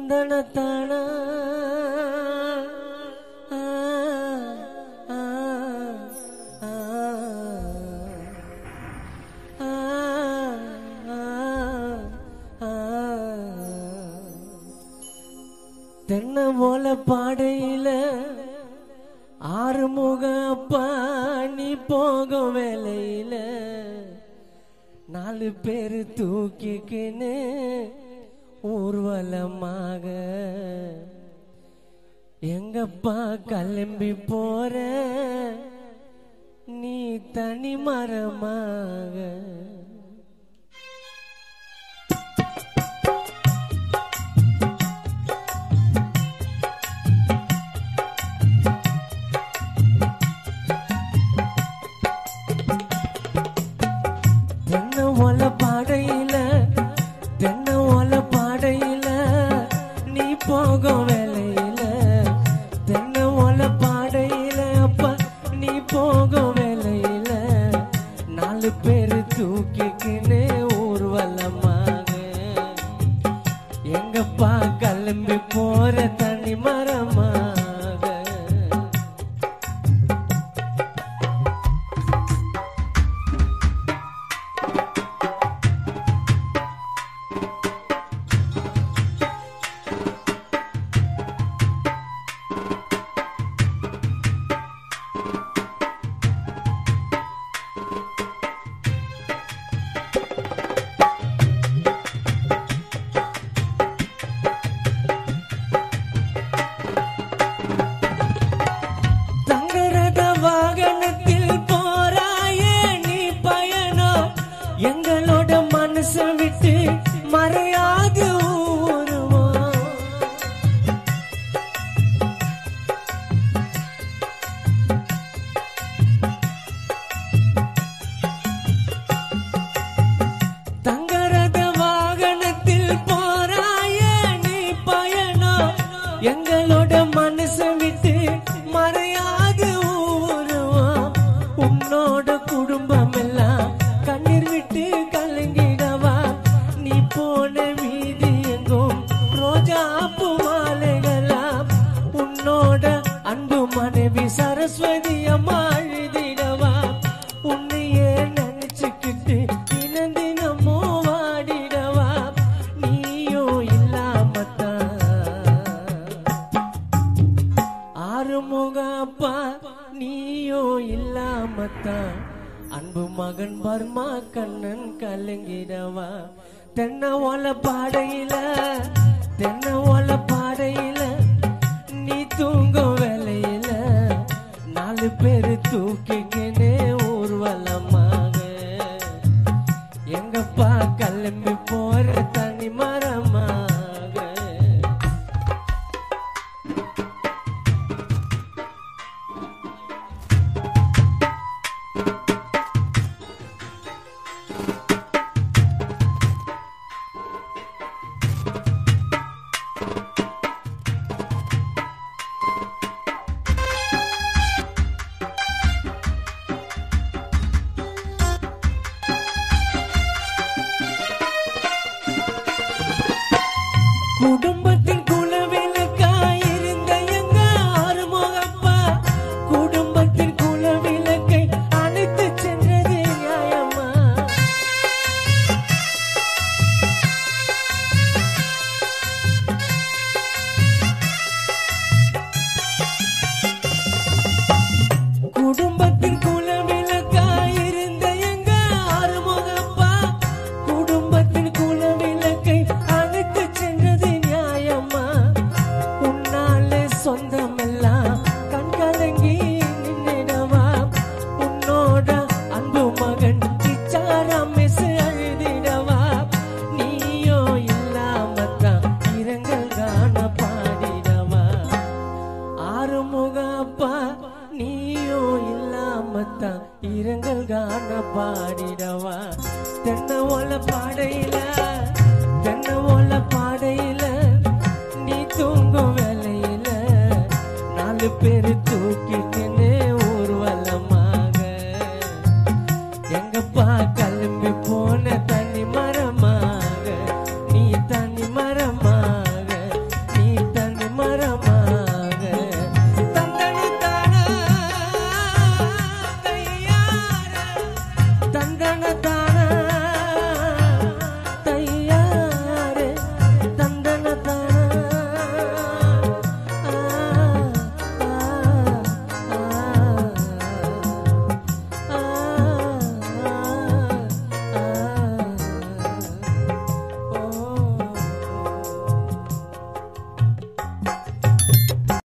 தந்தனத்தானா தென்னை போல பாடையில ஆறுமுக அப்பா நீ போகும் வேலையில நாலு பேரு தூக்கிக்கின்னு ஊர்வலமாக எங்கப்பா கிளம்பி போற நீ தனி மரமாக போகும் வேலையில தென்னை ஓலை பாடையில அப்பா நீ போகும் வேலையில நாலு பேரு தூக்கிக்கின்னு ஊர்வலமாக எங்கப்பா கிளம்பி போற தனி மரமாக வாகனத்தில் போறாயே நீ பயணம் எங்களோட மனசை விட்டு மறையாது ஊருவோம் தங்கரத வாகனத்தில் போறாயே நீ பயணம் எங்களோட மனசை விட்டு மறையாது உன்னோட குடும்பம் எல்லாம் கண்ணீர் விட்டு கலங்கிடவா நீ போன வீதி எங்கும் ரோஜா பூ மாலைகளாம் உன்னோட அன்பு மனைவி சரஸ்வதி அம்மா அழுதிடவா உன்னையே நினைச்சுக்கிட்டு தினம் தினமோ வாடிடவா நீயோ இல்லாமத்தான் ஆறுமுக அப்பா நீயோ இல்லாமத்தான் அன்பு மகன் பர்மா கண்ணன் கலங்கிடவா தென்னை ஓலை பாடையில தென்னை ஓலை பாடையில நீ தூங்கும் வேலையில நாலு பேரு தூக்கிக்கினே ஊர்வலமாக எங்கப்பா கிளம்பி போற தனி மரமாக குடும்பத்தின் குலவிளக்காயிருந்த எங்க ஆறுமுகப்பா குடும்பத்தின் குலவிளக்கை அணைத்து சென்றது நியாயமா குடும்பத்தின் குலவிளக்காயிருந்த எங்க ஆறுமுகப்பா குடும்பத்தின் குலவிளக்கை அணைத்து சென்றது நியாயமா உன்னாலே சொந்தமெல்லாம் கண்கலங்கி நின்னிடவா உன்னோட அன்பு மகன் ரமேஷ் அழுதிடவா நீயோ இல்லாமத்தான் இரங்கல் காண பாடிடவா ஆறுமுக அப்பா நீயோ இல்லாமத்தான் இரங்கல் காண பாடிடவா தென்னை ஓலை பாடையில